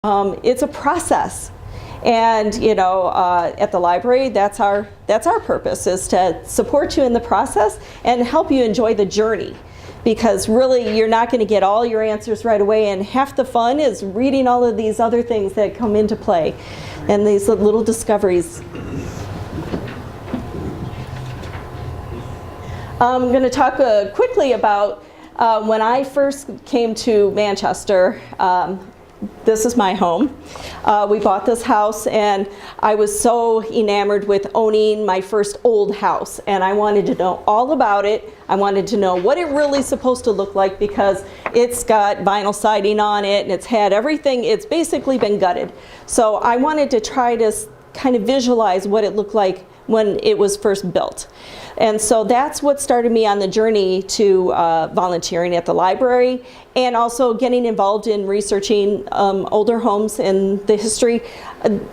It's a process. And at the library, that's our purpose, is to support you in the process and help you enjoy the journey. Because really, you're not going to get all your answers right away, and half the fun is reading all of these other things that come into play and these little discoveries. I'm going to talk quickly about when I first came to Manchester. This is my home. We bought this house, and I was so enamored with owning my first old house, and I wanted to know all about it. I wanted to know what it really is supposed to look like, because it's got vinyl siding on it and it's had everything. It's basically been gutted. So I wanted to try to kind of visualize what it looked like when it was first built. And so that's what started me on the journey to volunteering at the library, and also getting involved in researching older homes and the history.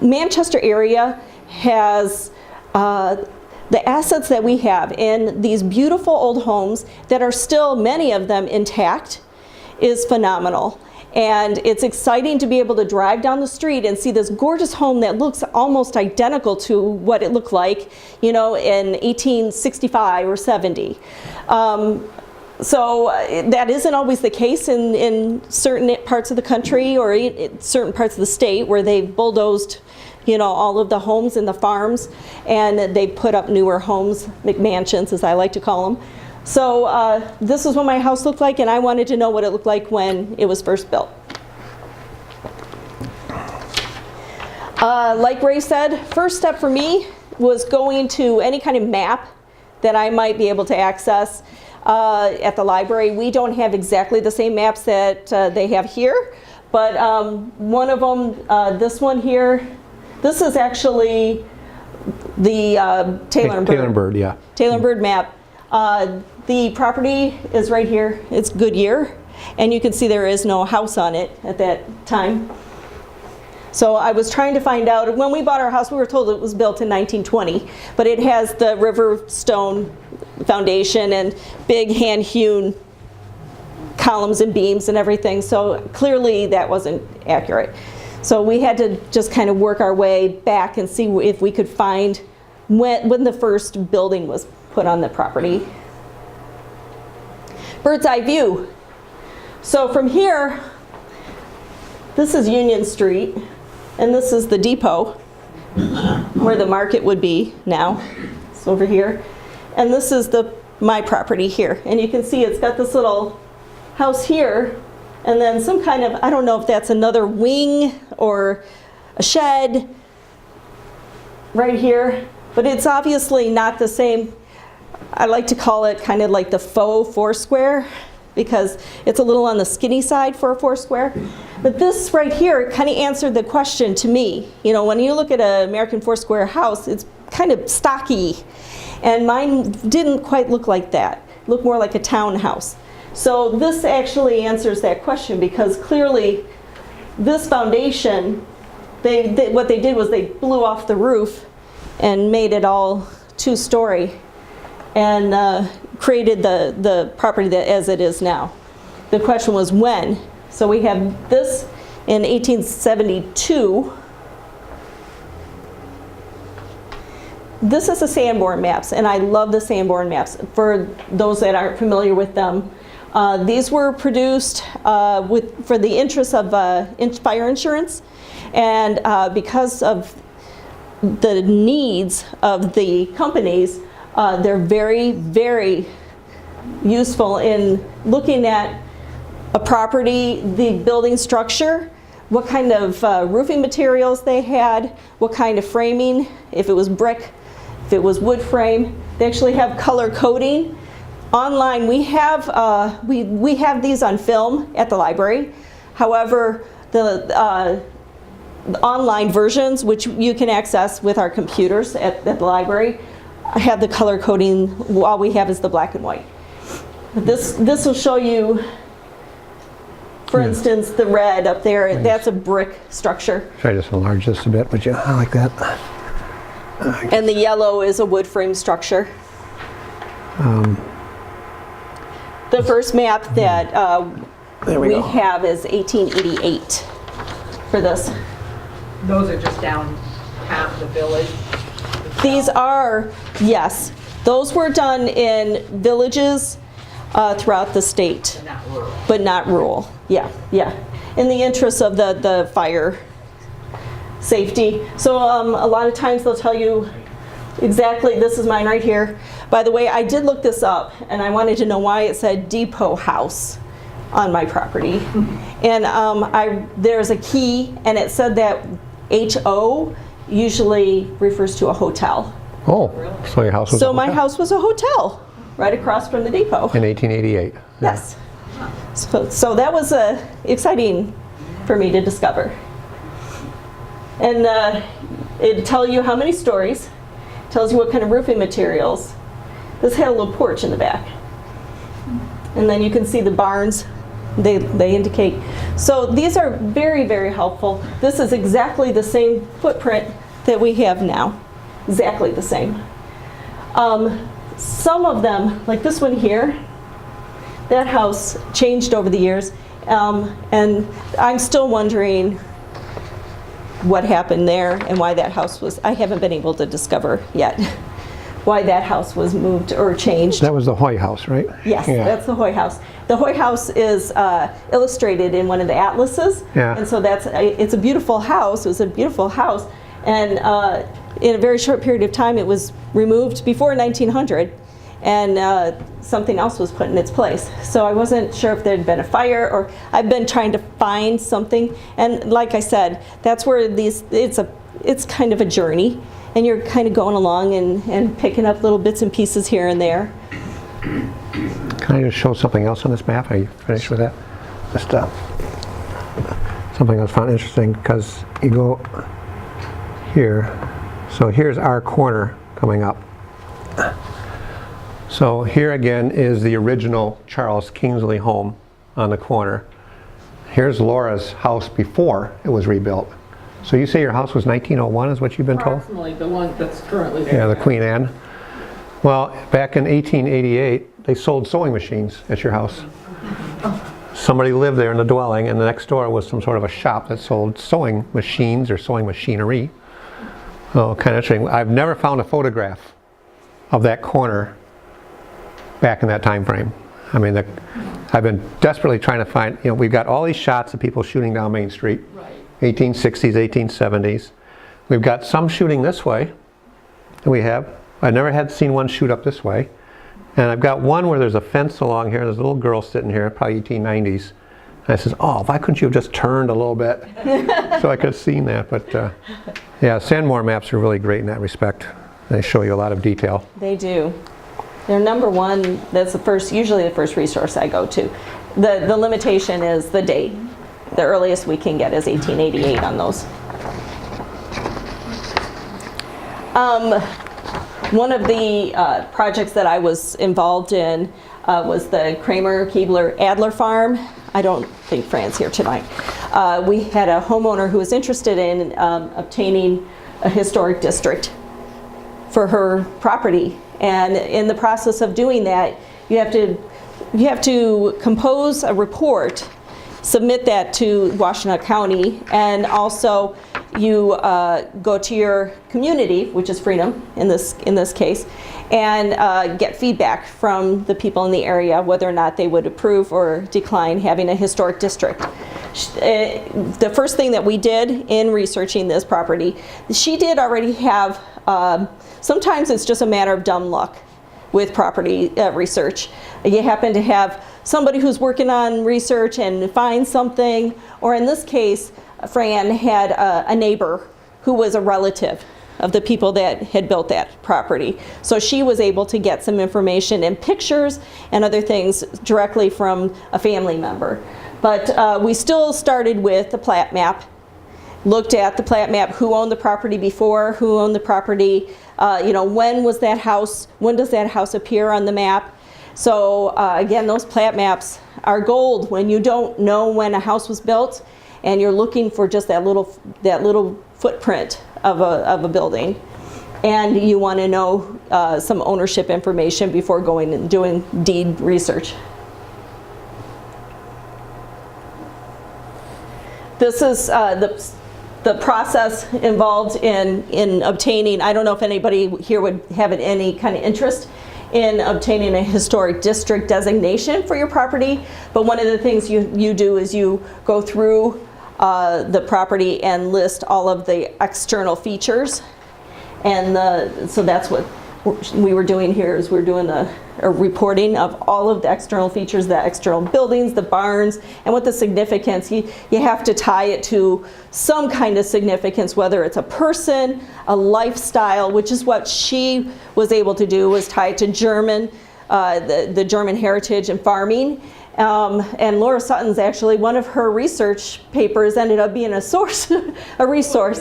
Manchester area has the assets that we have in these beautiful old homes that are still, many of them, intact, is phenomenal. And it's exciting to be able to drive down the street and see this gorgeous home that looks almost identical to what it looked like, in 1865 or 70. So that isn't always the case in certain parts of the country or in certain parts of the state, where they've bulldozed all of the homes and the farms, and they put up newer homes, McMansions as I like to call them. So this is what my house looked like, and I wanted to know what it looked like when it was first built. Like Ray said, first step for me was going to any kind of map that I might be able to access at the library. We don't have exactly the same maps that they have here, but one of them, this one here, this is actually the Taylor and Bird. Taylor and Bird, yeah. Taylor and Bird map. The property is right here. It's Goodyear, and you can see there is no house on it at that time. So I was trying to find out, when we bought our house, we were told it was built in 1920, but it has the river stone foundation and big hand-hewn columns and beams and everything, so clearly that wasn't accurate. So we had to just kind of work our way back and see if we could find when the first building was put on the property. Bird's eye view. So from here, this is Union Street, and this is the depot where the market would be now. It's over here. And this is my property here. And you can see it's got this little house here, and then some kind of, I don't know if that's another wing or a shed right here, but it's obviously not the same. I like to call it kind of like the faux Foursquare, because it's a little on the skinny side for a Foursquare. But this right here kind of answered the question to me. When you look at an American Foursquare house, it's kind of stocky. And mine didn't quite look like that. It looked more like a townhouse. So this actually answers that question, because clearly this foundation, what they did was they blew off the roof and made it all two-story, and created the property as it is now. The question was when. So we have this in 1872. This is the Sanborn maps, and I love the Sanborn maps. For those that aren't familiar with them, these were produced for the interest of fire insurance, and because of the needs of the companies, they're very, very useful in looking at a property, the building structure, what kind of roofing materials they had, what kind of framing, if it was brick, if it was wood frame. They actually have color coding. Online, we have these on film at the library. However, the online versions, which you can access with our computers at the library, have the color coding. All we have is the black and white. This will show you, for instance, the red up there. Nice. That's a brick structure. Try to enlarge this a bit, but yeah, I like that. And the yellow is a wood frame structure. The first map that we have is 1888. for this. Those are just down half the village. These are, yes, those were done in villages throughout the state, Not rural. but not rural. Yeah, yeah. In the interest of the fire safety. So a lot of times they'll tell you exactly, this is mine right here. By the way, I did look this up and I wanted to know why it said depot house on my property. And there's a key and it said that HO usually refers to a hotel. Oh, so your house was So a my hotel house was a hotel right across from the depot. in 1888. Yes. So that was exciting for me to discover. And it'd tell you how many stories, tells you what kind of roofing materials. This had a little porch in the back. And then you can see the barns, they indicate. So these are very, very helpful. This is exactly the same footprint that we have now. Exactly the same. Some of them, like this one here, that house changed over the years. And I'm still wondering what happened there and why that house was, I haven't been able to discover yet why that house was moved or changed. That was the Hoy house, right? Yes, Yeah. that's the Hoy house. The Hoy house is illustrated in one of the atlases. Yeah. And so it's a beautiful house. It was a beautiful house. And in a very short period of time, it was removed before 1900. And something else was put in its place. So I wasn't sure if there'd been a fire, or I've been trying to find something. And like I said, that's where it's kind of a journey, and you're kind of going along and picking up little bits and pieces here and there. Can I just show something else on this map? Are you finished with that? Just something I found interesting, because you go here. So here's our corner coming up. So here again is the original Charles Kingsley home on the corner. Here's Laura's house before it was rebuilt. So you say your house was 1901 is what you've been told? Approximately the one that's currently there. Yeah, the Queen Anne. Well, back in 1888, they sold sewing machines at your house. Somebody lived there in the dwelling, and the next door was some sort of a shop that sold sewing machines or sewing machinery. Oh, kind of interesting. I've never found a photograph of that corner back in that time frame. I mean, I've been desperately trying to find, we've got all these shots of people shooting down Main Street, Right. 1860s, 1870s. We've got some shooting this way, and I never had seen one shoot up this way. And I've got one where there's a fence along here, there's a little girl sitting here, probably 1890s. And I says, oh, why couldn't you have just turned a little bit so I could have seen that? But yeah, Sandmore maps are really great in that respect. They show you a lot of detail. They do. They're number one. That's usually the first resource I go to. The limitation is the date. The earliest we can get is 1888 on those. One of the projects that I was involved in was the Kramer Keebler Adler Farm. I don't think Fran's here tonight. We had a homeowner who was interested in obtaining a historic district for her property. And in the process of doing that, you have to compose a report, submit that to Washtenaw County, and also you go to your community, which is Freedom in this case, and get feedback from the people in the area whether or not they would approve or decline having a historic district. The first thing that we did in researching this property, she did already have, sometimes it's just a matter of dumb luck with property research. You happen to have somebody who's working on research and find something, or in this case, Fran had a neighbor who was a relative of the people that had built that property. So she was able to get some information and pictures and other things directly from a family member. But we still started with the plat map, looked at the plat map, who owned the property before, who owned the property, when was that house, when does that house appear on the map. So again, those plat maps are gold when you don't know when a house was built and you're looking for just that little footprint of a building, and you want to know some ownership information before going and doing deed research. this is the process involved in obtaining, I don't know if anybody here would have any kind of interest in obtaining a historic district designation for your property, but one of the things you do is you go through the property and list all of the external features, and so that's what we were doing here, is we're doing a reporting of all of the external features, the external buildings, the barns, and what the significance. You have to tie it to some kind of significance, whether it's a person, a lifestyle, which is what she was able to do, was tie it to German, the German heritage and farming. And Laura Sutton's actually, one of her research papers ended up being a source, a resource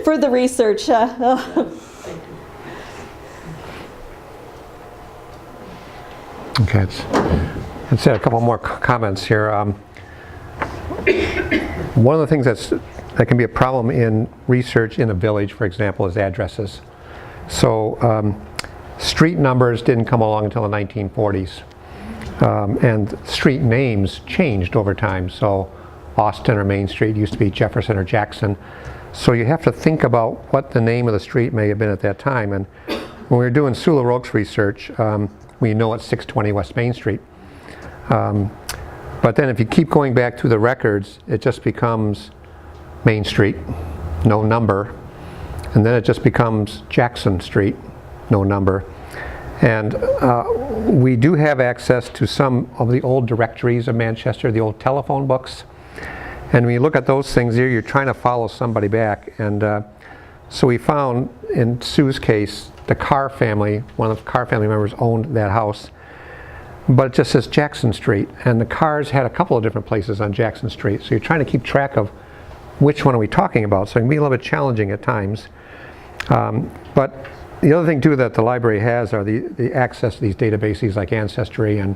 for the research. Okay, let's say a couple more comments here. One of the things that can be a problem in research in a village, for example, is addresses. So street numbers didn't come along until the 1940s. And street names changed over time. So Austin or Main Street used to be Jefferson or Jackson. So you have to think about what the name of the street may have been at that time. And when we were doing Sula Roke's research, we know it's 620 West Main Street. But then if you keep going back through the records, it just becomes Main Street, no number. And then it just becomes Jackson Street, no number. And we do have access to some of the old directories of Manchester, the old telephone books. And when you look at those things here, you're trying to follow somebody back. And so we found, in Sue's case, the Carr family, one of the Carr family members owned that house. But it just says Jackson Street. And the Carrs had a couple of different places on Jackson Street. So you're trying to keep track of which one are we talking about. So it can be a little bit challenging at times. But the other thing too that the library has are the access to these databases like Ancestry, and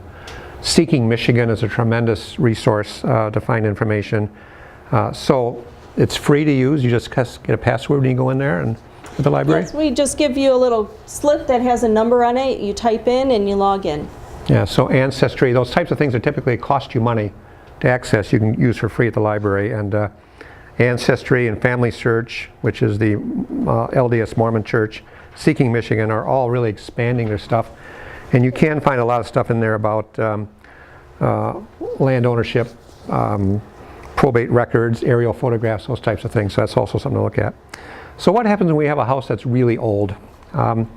Seeking Michigan is a tremendous resource to find information. So it's free to use. You just get a password and you go in there and at the library. Yes, we just give you a little slip that has a number on it. You type in and you log in. Yeah, so Ancestry, those types of things that typically cost you money to access, you can use for free at the library. And Ancestry and Family Search, which is the LDS Mormon Church, Seeking Michigan, are all really expanding their stuff. And you can find a lot of stuff in there about land ownership, probate records, aerial photographs, those types of things. So that's also something to look at. So what happens when we have a house that's really old? The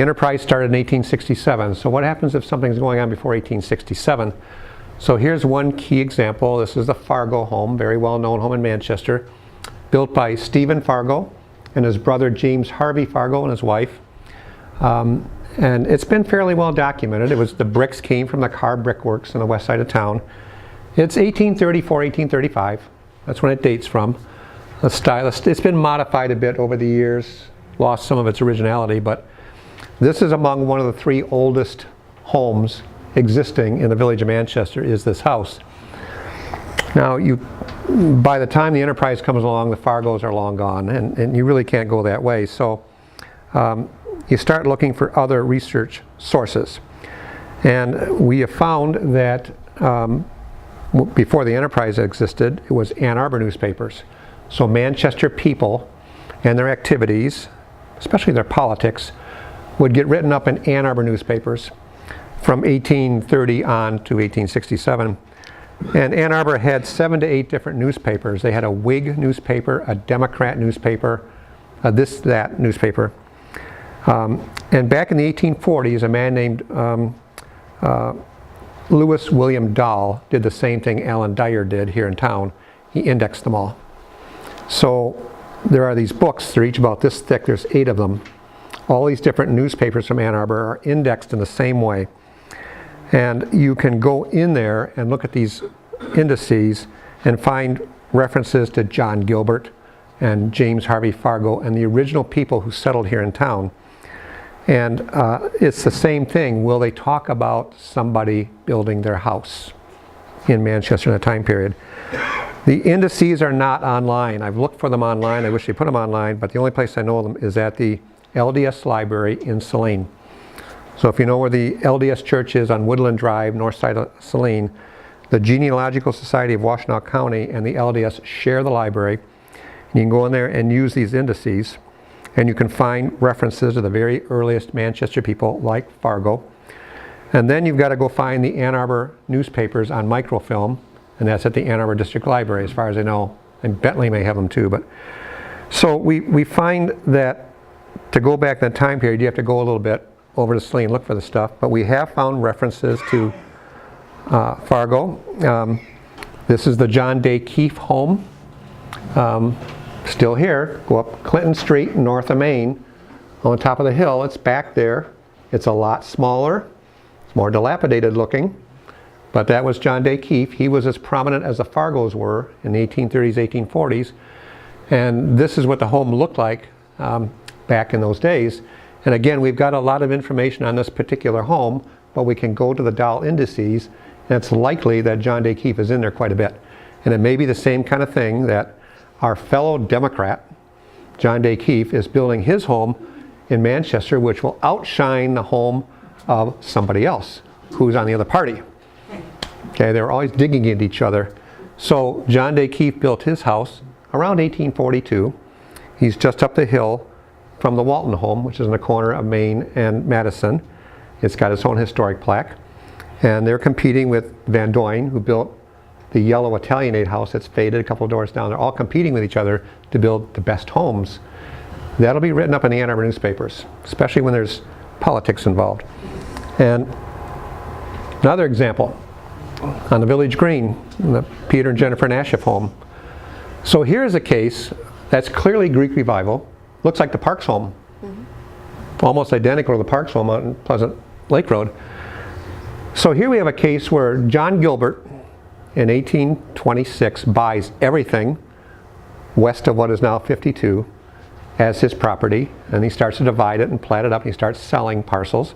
enterprise started in 1867. So what happens if something's going on before 1867? So here's one key example. This is the Fargo home, very well-known home in Manchester, built by Stephen Fargo and his brother James Harvey Fargo and his wife. And it's been fairly well documented. The bricks came from the Carr Brickworks on the west side of town. It's 1834, 1835. That's when it dates from. The style, it's been modified a bit over the years, lost some of its originality, but this is among one of the three oldest homes existing in the village of Manchester, is this house. Now, by the time the enterprise comes along, the Fargos are long gone, and you really can't go that way. So you start looking for other research sources. And we have found that before the enterprise existed, it was Ann Arbor newspapers. So Manchester people and their activities, especially their politics, would get written up in Ann Arbor newspapers from 1830 on to 1867. And Ann Arbor had 7 to 8 different newspapers. They had a Whig newspaper, a Democrat newspaper, that newspaper. And back in the 1840s, a man named Lewis William Dahl did the same thing Alan Dyer did here in town. He indexed them all. So there are these books, they're each about this thick, there's 8 of them. All these different newspapers from Ann Arbor are indexed in the same way. And you can go in there and look at these indices and find references to John Gilbert and James Harvey Fargo and the original people who settled here in town. And it's the same thing. Will they talk about somebody building their house in Manchester in a time period? The indices are not online. I've looked for them online. I wish they put them online, but the only place I know them is at the LDS Library in Saline. So if you know where the LDS Church is on Woodland Drive, north side of Saline, the Genealogical Society of Washtenaw County and the LDS share the library. You can go in there and use these indices, and you can find references to the very earliest Manchester people like Fargo. And then you've got to go find the Ann Arbor newspapers on microfilm, and that's at the Ann Arbor District Library as far as I know, and Bentley may have them too. But so we find that to go back that time period, you have to go a little bit over to Saline, look for the stuff, but we have found references to Fargo. This is the John Day Keefe home. Still here. Go up Clinton Street north of Main on top of the hill. It's back there. It's a lot smaller. It's more dilapidated looking. But that was John Day Keefe. He was as prominent as the Fargos were in the 1830s, 1840s. And this is what the home looked like back in those days. And again, we've got a lot of information on this particular home, but we can go to the Dahl indices, and it's likely that John Day Keefe is in there quite a bit. And it may be the same kind of thing that our fellow Democrat, John Day Keefe, is building his home in Manchester, which will outshine the home of somebody else who's on the other party. Okay, they're always digging at each other. So John Day Keefe built his house around 1842. He's just up the hill from the Walton home, which is in the corner of Main and Madison. It's got its own historic plaque. And they're competing with Van Doyne, who built the yellow Italianate house that's faded a couple of doors down. They're all competing with each other to build the best homes. That'll be written up in the Ann Arbor newspapers, especially when there's politics involved. And another example, on the Village Green, the Peter and Jennifer Nashif home. So here's a case that's clearly Greek Revival. Looks like the Parks home. Almost identical to the Parks home out in Pleasant Lake Road. So here we have a case where John Gilbert in 1826 buys everything west of what is now 52 as his property, and he starts to divide it and plat it up, and he starts selling parcels.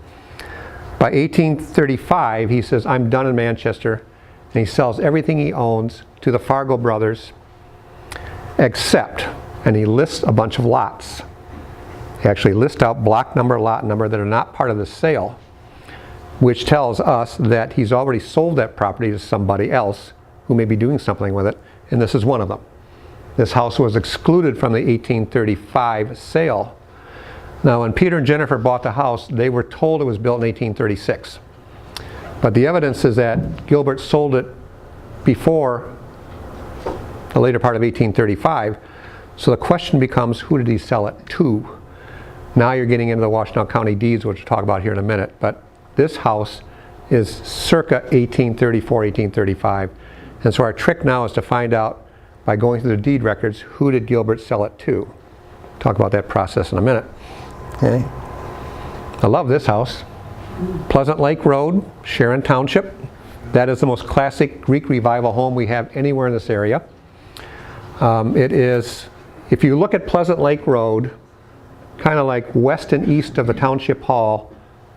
By 1835, he says, I'm done in Manchester, and he sells everything he owns to the Fargo brothers, except, and he lists a bunch of lots. He actually lists out block number, lot number that are not part of the sale, which tells us that he's already sold that property to somebody else who may be doing something with it, and this is one of them. This house was excluded from the 1835 sale. Now, when Peter and Jennifer bought the house, they were told it was built in 1836. But the evidence is that Gilbert sold it before the later part of 1835. So the question becomes, who did he sell it to? Now you're getting into the Washtenaw County deeds, which we'll talk about here in a minute. But this house is circa 1834, 1835. And so our trick now is to find out, by going through the deed records, who did Gilbert sell it to? Talk about that process in a minute. Okay. I love this house. Pleasant Lake Road, Sharon Township. That is the most classic Greek Revival home we have anywhere in this area. It is, if you look at Pleasant Lake Road, kind of like west and east of the Township Hall,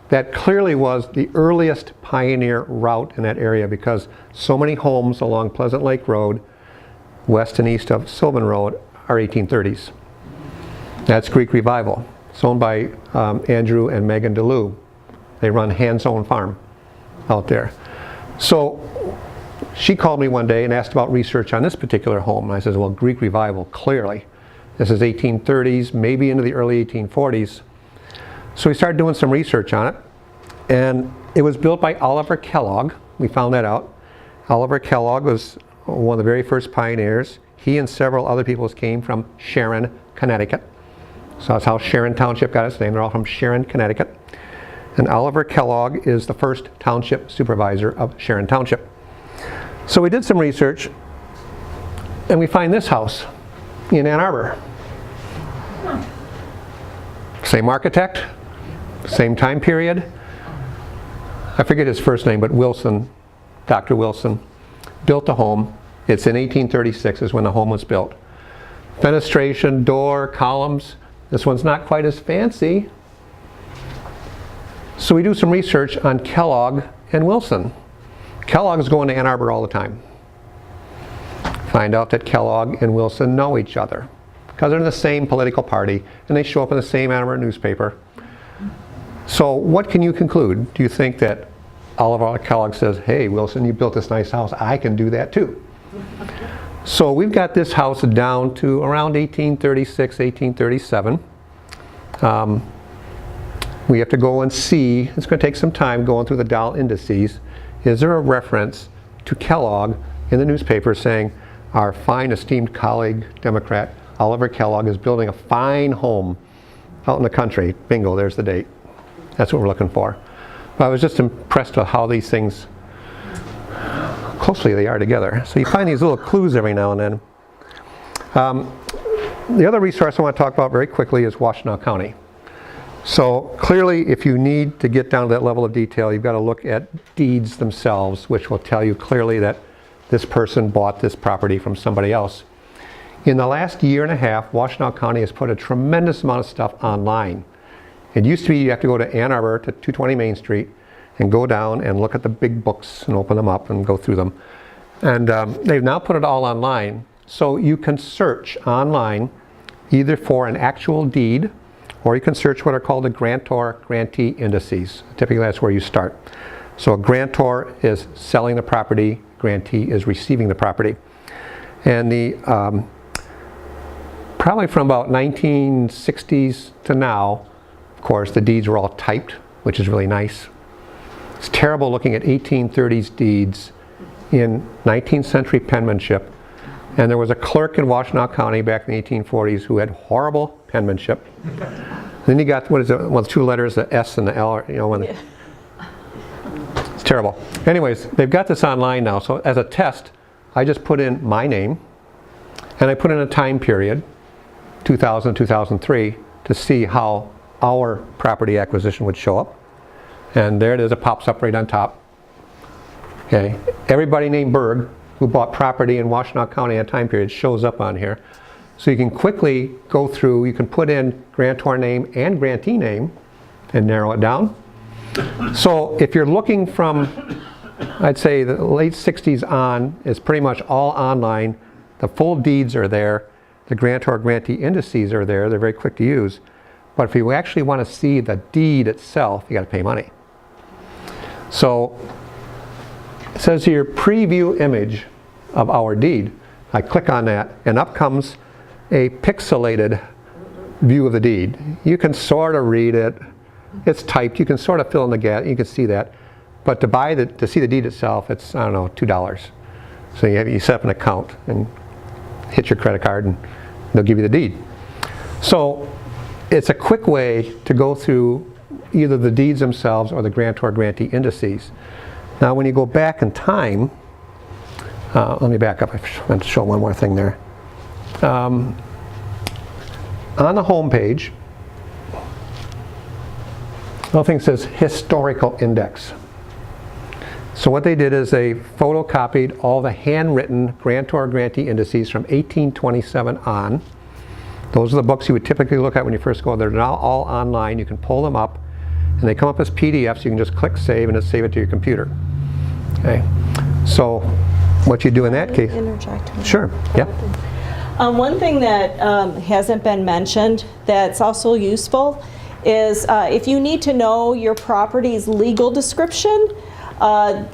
that clearly was the earliest pioneer route in that area, because so many homes along Pleasant Lake Road, west and east of Sylvan Road, are 1830s. That's Greek Revival. It's owned by Andrew and Megan DeLue. They run Hands Own Farm out there. So she called me one day and asked about research on this particular home. And I said, well, Greek Revival, clearly. This is 1830s, maybe into the early 1840s. So we started doing some research on it. And it was built by Oliver Kellogg. We found that out. Oliver Kellogg was one of the very first pioneers. He and several other people came from Sharon, Connecticut. So that's how Sharon Township got its name. They're all from Sharon, Connecticut. And Oliver Kellogg is the first township supervisor of Sharon Township. So we did some research, and we find this house in Ann Arbor. Same architect, same time period. I forget his first name, but Wilson, Dr. Wilson, built the home. It's in 1836 is when the home was built. Fenestration, door, columns. This one's not quite as fancy. So we do some research on Kellogg and Wilson. Kellogg is going to Ann Arbor all the time. Find out that Kellogg and Wilson know each other because they're in the same political party and they show up in the same Ann Arbor newspaper. So what can you conclude? Do you think that Oliver Kellogg says, hey, Wilson, you built this nice house. I can do that too. So we've got this house down to around 1836, 1837. We have to go and see, it's going to take some time going through the Doll indices. Is there a reference to Kellogg in the newspaper saying, our fine esteemed colleague, Democrat, Oliver Kellogg is building a fine home out in the country. Bingo, there's the date. That's what we're looking for. But I was just impressed with how these things, closely they are together. So you find these little clues every now and then. The other resource I want to talk about very quickly is Washtenaw County. So clearly, if you need to get down to that level of detail, you've got to look at deeds themselves, which will tell you clearly that this person bought this property from somebody else. In the last year and a half, Washtenaw County has put a tremendous amount of stuff online. It used to be you have to go to Ann Arbor to 220 Main Street and go down and look at the big books and open them up and go through them. And they've now put it all online. So you can search online either for an actual deed, or you can search what are called the grantor-grantee indices. Typically that's where you start. So a grantor is selling the property, grantee is receiving the property. And the probably from about 1960s to now, of course, the deeds were all typed, which is really nice. It's terrible looking at 1830s deeds in 19th century penmanship. And there was a clerk in Washtenaw County back in the 1840s who had horrible penmanship. Then you got, what is it, well, the two letters, the S and the L, you know, when Yeah. It's terrible. Anyways, they've got this online now. So as a test, I just put in my name and I put in a time period, 2000, 2003, to see how our property acquisition would show up. And there it is, it pops up right on top. Okay, everybody named Berg who bought property in Washtenaw County at a time period shows up on here. So you can quickly go through, you can put in grantor name and grantee name and narrow it down. So if you're looking from, I'd say the late 60s on, is pretty much all online. The full deeds are there. The grantor-grantee indices are there. They're very quick to use. But if you actually want to see the deed itself, you got to pay money. So it says here, preview image of our deed. I click on that, and up comes a pixelated view of the deed. You can sort of read it. It's typed. You can sort of fill in the gap. You can see that. But to see the deed itself, it's, I don't know, $2. So you set up an account and hit your credit card, and they'll give you the deed. So it's a quick way to go through either the deeds themselves or the grantor-grantee indices. Now, when you go back in time, let me back up. I meant to show one more thing there. On the home page, the thing says historical index. So what they did is they photocopied all the handwritten grantor-grantee indices from 1827 on. Those are the books you would typically look at when you first go. They're now all online. You can pull them up, and they come up as PDFs. You can just click save, and it'll save it to your computer. Okay. So what you do in that case? Interject. Sure. Yeah. One thing that hasn't been mentioned that's also useful is if you need to know your property's legal description, the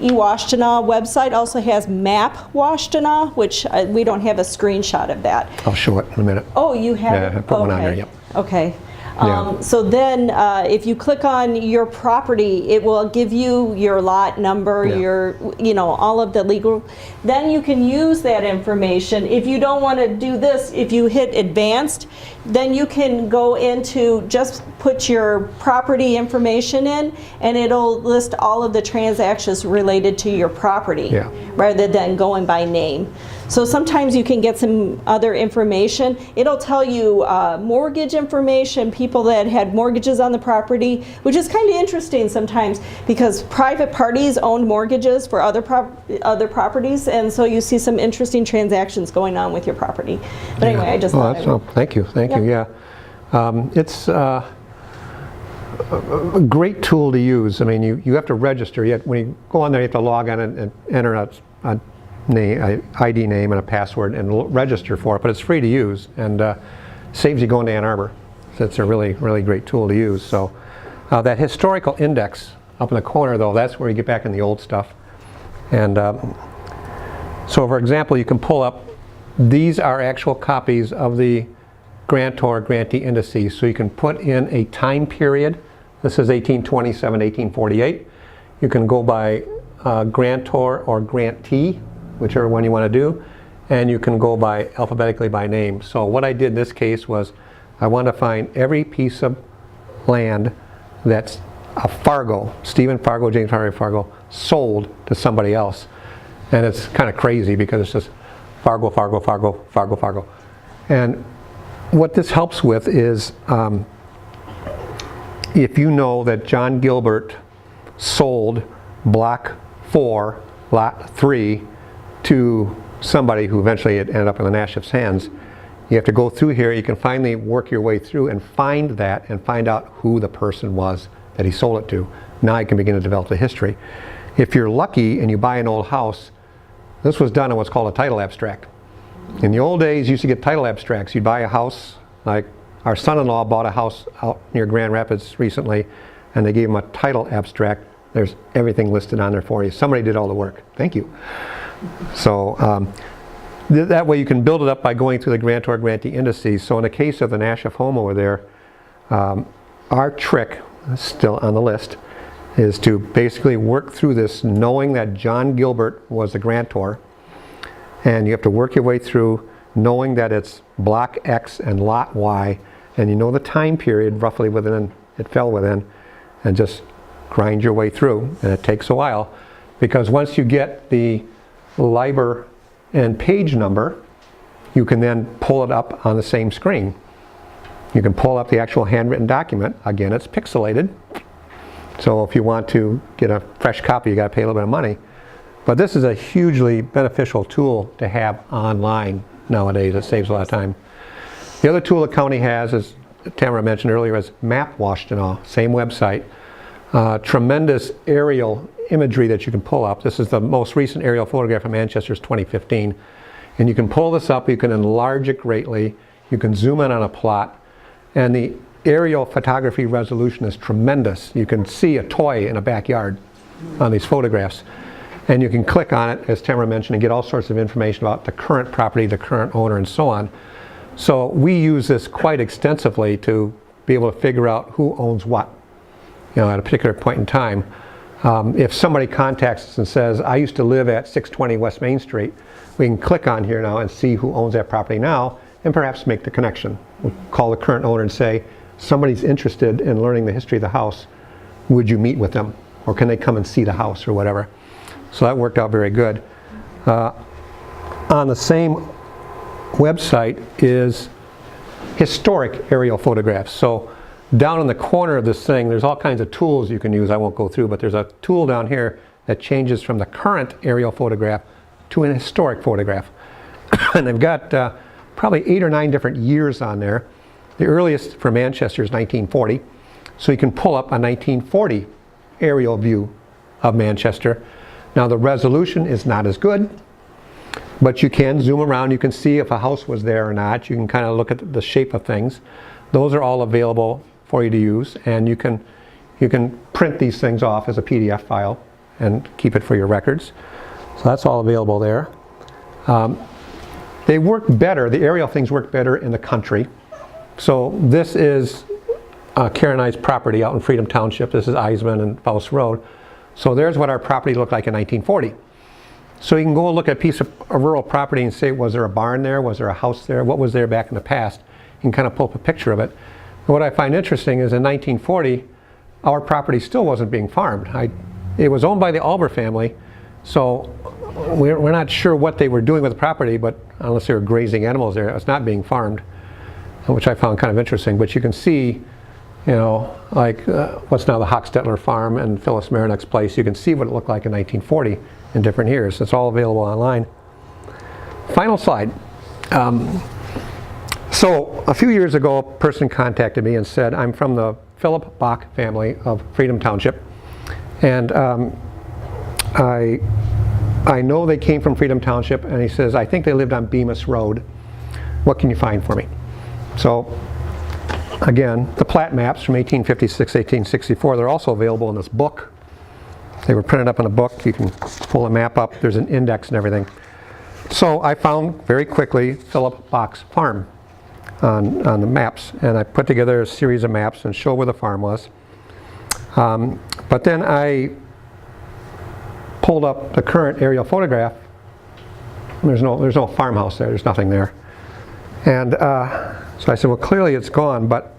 eWashtenaw website also has Map Washtenaw, which we don't have a screenshot of that. I'll show it in a minute. Oh, you have it? Yeah, I put one on there, yep. Okay. Yeah. So then if you click on your property, it will give you your lot number, Yeah. your, all of the legal. Then you can use that information. If you don't want to do this, if you hit advanced, then you can go into just put your property information in, and it'll list all of the transactions related to your property, Yeah. rather than going by name. So sometimes you can get some other information. It'll tell you mortgage information, people that had mortgages on the property, which is kind of interesting sometimes because private parties owned mortgages for other properties, and so you see some interesting transactions going on with your property. But anyway, I just thought I would. Thank you, yeah. It's a great tool to use. I mean, you have to register. When you go on there, you have to log on and enter a ID name and a password and register for it, but it's free to use and saves you going to Ann Arbor. So it's a really, really great tool to use. So that historical index Up in the corner though, that's where you get back in the old stuff. And so for example, you can pull up, these are actual copies of the grantor grantee indices. So you can put in a time period. This is 1827, 1848. You can go by grantor or grantee, whichever one you want to do. And you can go by alphabetically by name. So what I did in this case was I wanted to find every piece of land that's a Fargo, Stephen Fargo, James Harvey Fargo, sold to somebody else. And it's kind of crazy because it's just Fargo, Fargo, Fargo, Fargo, Fargo. And what this helps with is if you know that John Gilbert sold block 4, lot 3 to somebody who eventually it ended up in the Nashif's hands, you have to go through here. You can finally work your way through and find that and find out who the person was that he sold it to. Now you can begin to develop the history. If you're lucky and you buy an old house, this was done in what's called a title abstract. In the old days, you used to get title abstracts. You'd buy a house, like our son-in-law bought a house out near Grand Rapids recently, and they gave him a title abstract. There's everything listed on there for you. Somebody did all the work. Thank you. So that way you can build it up by going through the grantor grantee indices. So in the case of the Nashif home over there, our trick, still on the list, is to basically work through this knowing that John Gilbert was the grantor, and you have to work your way through knowing that it's block X and lot Y, and you know the time period roughly within it fell within, and just grind your way through. And it takes a while, because once you get the LIBOR and page number, you can then pull it up on the same screen. You can pull up the actual handwritten document. Again, it's pixelated, so if you want to get a fresh copy, you got to pay a little bit of money. But this is a hugely beneficial tool to have online nowadays. It saves a lot of time. The other tool the county has, as Tamara mentioned earlier, is Map Washtenaw, same website. Tremendous aerial imagery that you can pull up. This is the most recent aerial photograph of Manchester's 2015. And you can pull this up, you can enlarge it greatly, you can zoom in on a plot, and the aerial photography resolution is tremendous. You can see a toy in a backyard on these photographs. And you can click on it, as Tamara mentioned, and get all sorts of information about the current property, the current owner, and so on. So we use this quite extensively to be able to figure out who owns what, at a particular point in time. If somebody contacts us and says, I used to live at 620 West Main Street, we can click on here now and see who owns that property now, and perhaps make the connection. We'll call the current owner and say, somebody's interested in learning the history of the house. Would you meet with them? Or can they come and see the house or whatever? So that worked out very good. On the same website is historic aerial photographs. So down in the corner of this thing, there's all kinds of tools you can use. I won't go through, but there's a tool down here that changes from the current aerial photograph to an historic photograph. And they've got probably 8 or 9 different years on there. The earliest for Manchester is 1940. So you can pull up a 1940 aerial view of Manchester. Now the resolution is not as good, but you can zoom around. You can see if a house was there or not. You can kind of look at the shape of things. Those are all available for you to use, and you can print these things off as a PDF file and keep it for your records. So that's all available there. They work better, the aerial things work better in the country. So this is Karen and I's property out in Freedom Township. This is Eisman and Faust Road. So there's what our property looked like in 1940. So you can go and look at a piece of rural property and say, was there a barn there? Was there a house there? What was there back in the past? You can kind of pull up a picture of it. And what I find interesting is in 1940, our property still wasn't being farmed. It was owned by the Alber family, so we're not sure what they were doing with the property, but unless they were grazing animals there, it's not being farmed, which I found kind of interesting. But you can see, what's now the Hochstetler farm and Phyllis Marinek's place. You can see what it looked like in 1940 in different years. It's all available online. Final slide. So a few years ago, a person contacted me and said, I'm from the Philip Bach family of Freedom Township, and I know they came from Freedom Township, and he says, I think they lived on Bemis Road. What can you find for me? So again, the plat maps from 1856, 1864, they're also available in this book. They were printed up in a book. You can pull a map up. There's an index and everything. So I found very quickly Philip Bach's farm on the maps, and I put together a series of maps and show where the farm was. But then I pulled up the current aerial photograph. There's no farmhouse there. There's nothing there. And so I said, well, clearly it's gone, but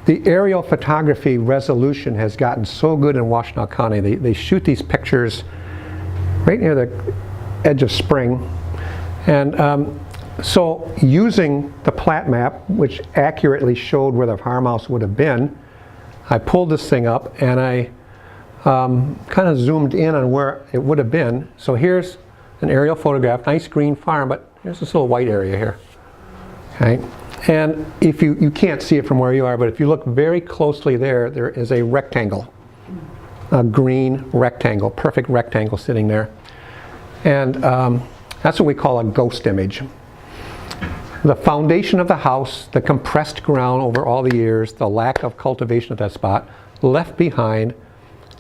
the aerial photography resolution has gotten so good in Washtenaw County. They shoot these pictures right near the edge of spring. And so using the plat map, which accurately showed where the farmhouse would have been, I pulled this thing up and I kind of zoomed in on where it would have been. So here's an aerial photograph, nice green farm, but here's this little white area here. Okay. And if you can't see it from where you are, but if you look very closely there is a rectangle, a green rectangle, perfect rectangle sitting there. And that's what we call a ghost image. The foundation of the house, the compressed ground over all the years, the lack of cultivation at that spot, left behind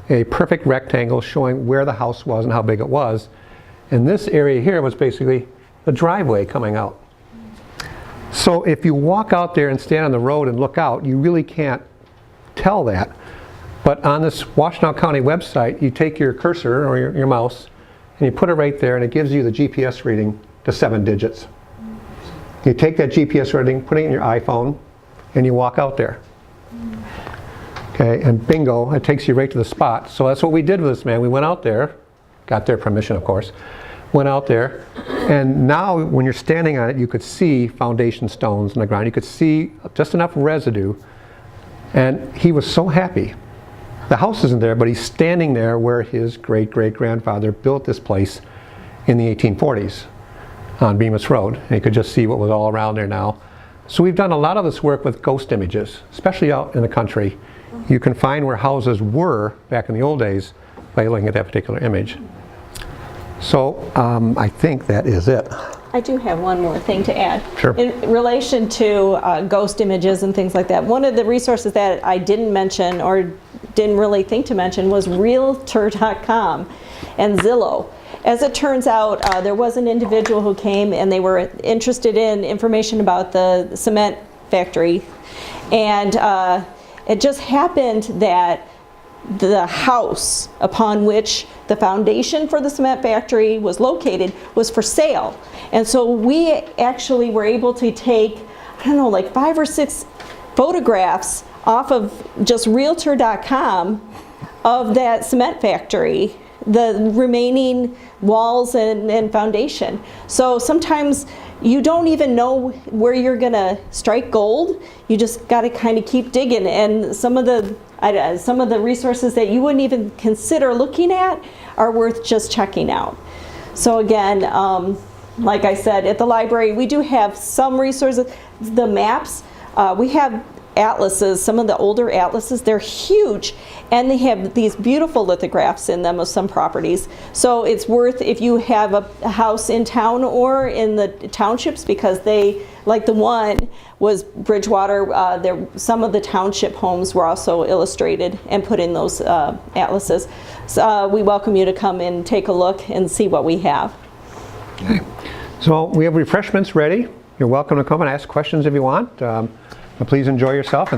a perfect rectangle showing where the house was and how big it was. And this area here was basically the driveway coming out. So if you walk out there and stand on the road and look out, you really can't tell that. But on this Washtenaw County website, you take your cursor or your mouse and you put it right there and it gives you the GPS reading to 7 digits. You take that GPS reading, put it in your iPhone, and you walk out there. Okay, and bingo, it takes you right to the spot. So that's what we did with this man. We went out there, got their permission of course, went out there, and now when you're standing on it, you could see foundation stones in the ground. You could see just enough residue, and he was so happy. The house isn't there, but he's standing there where his great-great-grandfather built this place in the 1840s on Bemis Road. And you could just see what was all around there now. So we've done a lot of this work with ghost images, especially out in the country. You can find where houses were back in the old days by looking at that particular image. So I think that is it. I do have one more thing to add. Sure. In relation to ghost images and things like that, one of the resources that I didn't mention or didn't really think to mention was Realtor.com and Zillow. As it turns out, there was an individual who came and they were interested in information about the cement factory. And it just happened that the house upon which the foundation for the cement factory was located was for sale. And so we actually were able to take, I don't know, like 5 or 6 photographs off of just Realtor.com of that cement factory, the remaining walls and foundation. So sometimes you don't even know where you're gonna strike gold. You just gotta kind of keep digging, and some of the resources that you wouldn't even consider looking at are worth just checking out. So again, like I said, at the library we do have some resources. The maps, we have atlases, some of the older atlases, they're huge, and they have these beautiful lithographs in them of some properties. So it's worth, if you have a house in town or in the townships, because they, like the one was Bridgewater, some of the township homes were also illustrated and put in those atlases. So we welcome you to come and take a look and see what we have. Okay. So we have refreshments ready. You're welcome to come and ask questions if you want. Please enjoy yourself.